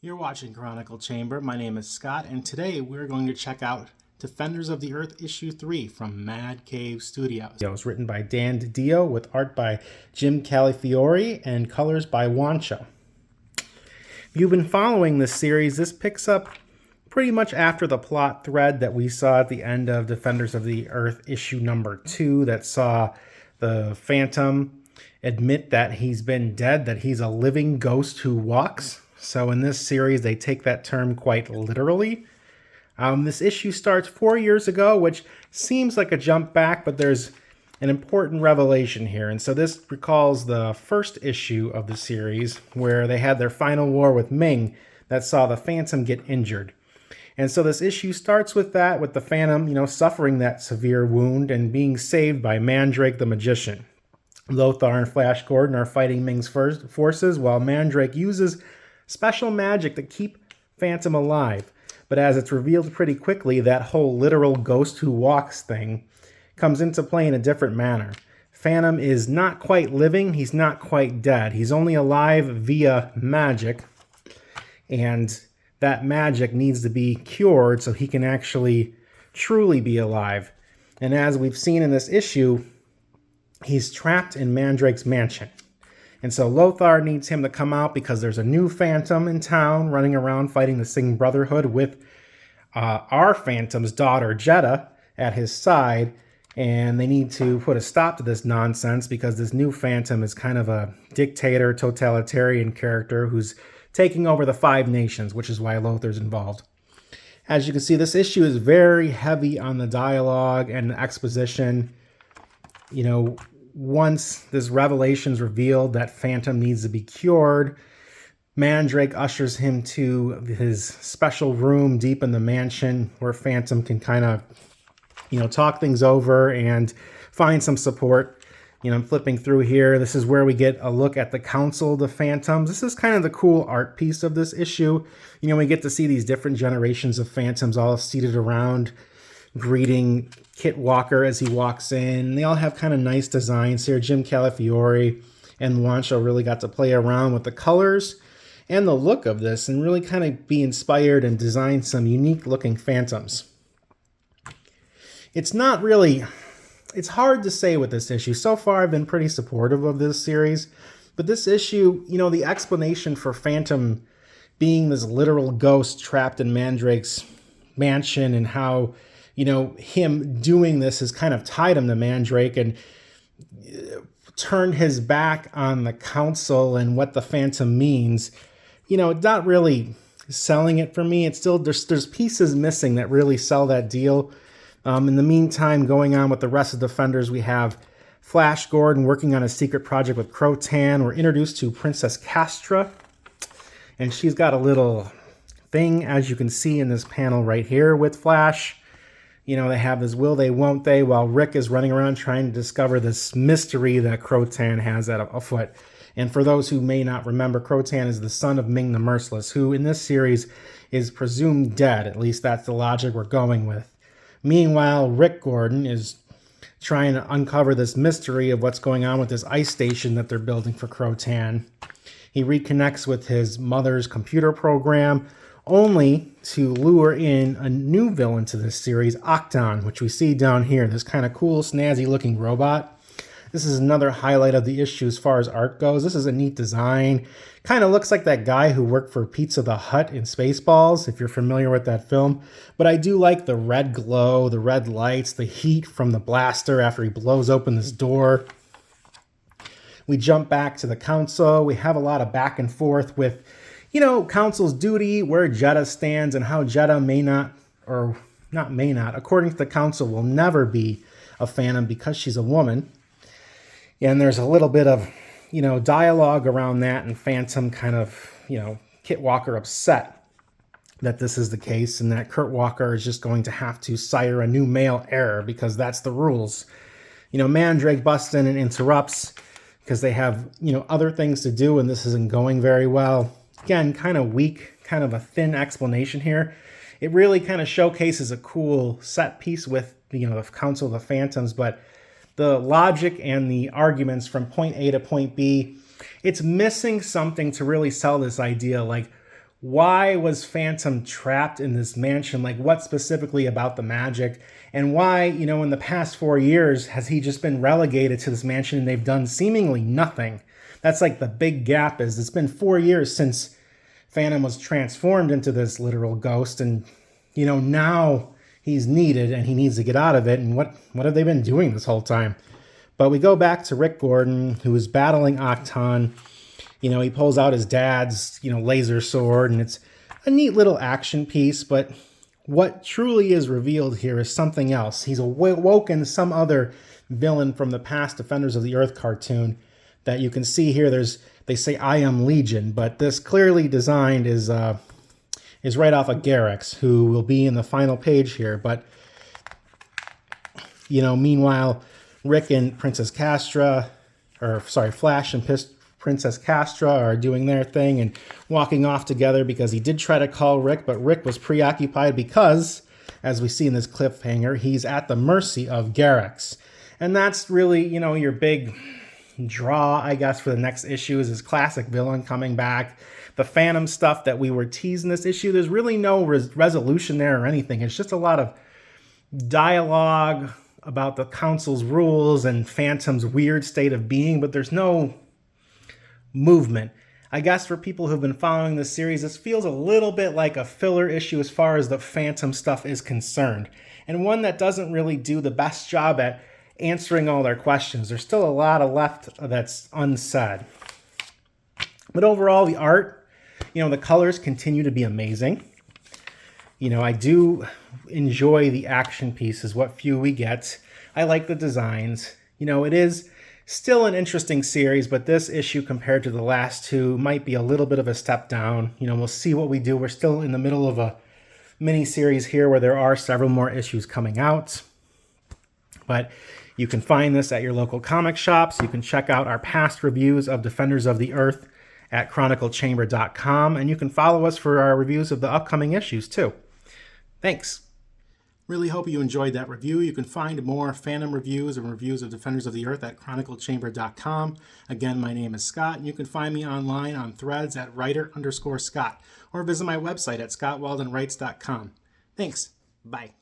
You're watching Chronicle Chamber. My name is Scott, and today we're going to check out Defenders of the Earth Issue 3 from Mad Cave Studios. It was written by DiDio with art by Jim Calafiore and colors by Juancho. If you've been following this series, this picks up pretty much after the plot thread that we saw at the end of Defenders of the Earth Issue number 2 that saw the Phantom admit that he's been dead, that he's a living ghost who walks. So in this series, they take that term quite literally. This issue starts 4 years ago, which seems like a jump back, but there's an important revelation here. And so this recalls the first issue of the series, where they had their final war with Ming that saw the Phantom get injured. And so this issue starts with that, with the Phantom, suffering that severe wound and being saved by Mandrake the Magician. Lothar and Flash Gordon are fighting Ming's forces, while Mandrake uses special magic to keep Phantom alive. But as it's revealed pretty quickly, that whole literal ghost who walks thing comes into play in a different manner. Phantom is not quite living, he's not quite dead. He's only alive via magic, and that magic needs to be cured so he can actually truly be alive. And as we've seen in this issue, he's trapped in Mandrake's mansion. And so Lothar needs him to come out because there's a new Phantom in town running around fighting the Singh Brotherhood with our Phantom's daughter, Djordje, at his side. And they need to put a stop to this nonsense because this new Phantom is kind of a dictator, totalitarian character who's taking over the 5 nations, which is why Lothar's involved. As you can see, this issue is very heavy on the dialogue and the exposition. Once this revelation's revealed that Phantom needs to be cured, Mandrake ushers him to his special room deep in the mansion where Phantom can kind of, talk things over and find some support. I'm flipping through here. This is where we get a look at the Council of the Phantoms. This is kind of the cool art piece of this issue. We get to see these different generations of Phantoms all seated around, greeting Kit Walker as he walks in. They all have kind of nice designs here. Jim Calafiore and Juancho really got to play around with the colors and the look of this and really kind of be inspired and design some unique looking Phantoms. It's hard to say with this issue. So far, I've been pretty supportive of this series, but this issue, the explanation for Phantom being this literal ghost trapped in Mandrake's mansion and how him doing this has kind of tied him to Mandrake and turned his back on the council and what the Phantom means. It's not really selling it for me. It's still, there's pieces missing that really sell that deal. In the meantime, going on with the rest of the Defenders, we have Flash Gordon working on a secret project with Crotan. We're introduced to Princess Castra, and she's got a little thing, as you can see in this panel right here with Flash. They have this will they, won't they, while Rick is running around trying to discover this mystery that Crotan has afoot. And for those who may not remember, Crotan is the son of Ming the Merciless, who in this series is presumed dead. At least that's the logic we're going with. Meanwhile, Rick Gordon is trying to uncover this mystery of what's going on with this ice station that they're building for Crotan. He reconnects with his mother's computer program, only to lure in a new villain to this series, Octon, which we see down here, this kind of cool, snazzy-looking robot. This is another highlight of the issue as far as art goes. This is a neat design. Kind of looks like that guy who worked for Pizza the Hut in Spaceballs, if you're familiar with that film. But I do like the red glow, the red lights, the heat from the blaster after he blows open this door. We jump back to the council. We have a lot of back and forth with Council's duty, where Djordje stands, and how Djordje may not, according to the Council, will never be a Phantom because she's a woman. And there's a little bit of, dialogue around that, and Phantom kind of, Kit Walker upset that this is the case, and that Kurt Walker is just going to have to sire a new male heir because that's the rules. Mandrake busts in and interrupts because they have, other things to do, and this isn't going very well. Again, kind of weak, kind of a thin explanation here. It really kind of showcases a cool set piece with, the Council of the Phantoms, but the logic and the arguments from point A to point B, it's missing something to really sell this idea. Like, why was Phantom trapped in this mansion? Like, what specifically about the magic? And why, in the past 4 years, has he just been relegated to this mansion and they've done seemingly nothing? That's like the big gap is it's been 4 years since Phantom was transformed into this literal ghost. And, now he's needed and he needs to get out of it. And what have they been doing this whole time? But we go back to Rick Gordon, who is battling Octon. He pulls out his dad's, laser sword, and it's a neat little action piece, but what truly is revealed here is something else. He's awoken some other villain from the past Defenders of the Earth cartoon that you can see here. They say, I am Legion, but this clearly designed is right off of Garrix, who will be in the final page here. But, meanwhile, Rick and Princess Castra, Flash and Princess Castra are doing their thing and walking off together because he did try to call Rick, but Rick was preoccupied because, as we see in this cliffhanger, he's at the mercy of Garrix. And that's really, your big draw, I guess, for the next issue is his classic villain coming back. The Phantom stuff that we were teasing this issue, there's really no resolution there or anything. It's just a lot of dialogue about the Council's rules and Phantom's weird state of being, but there's no movement. I guess for people who've been following this series, this feels a little bit like a filler issue as far as the Phantom stuff is concerned, and one that doesn't really do the best job at answering all their questions. There's still a lot of left that's unsaid. But overall, the art, the colors continue to be amazing. I do enjoy the action pieces, what few we get. I like the designs. It is still an interesting series, but this issue compared to the last two might be a little bit of a step down. We'll see what we do. We're still in the middle of a mini series here where there are several more issues coming out. But you can find this at your local comic shops. You can check out our past reviews of Defenders of the Earth at chroniclechamber.com, and you can follow us for our reviews of the upcoming issues too. Thanks. Really hope you enjoyed that review. You can find more Phantom reviews and reviews of Defenders of the Earth at chroniclechamber.com. Again, my name is Scott, and you can find me online on Threads at writer_Scott, or visit my website at scottwaldenwrites.com. Thanks. Bye.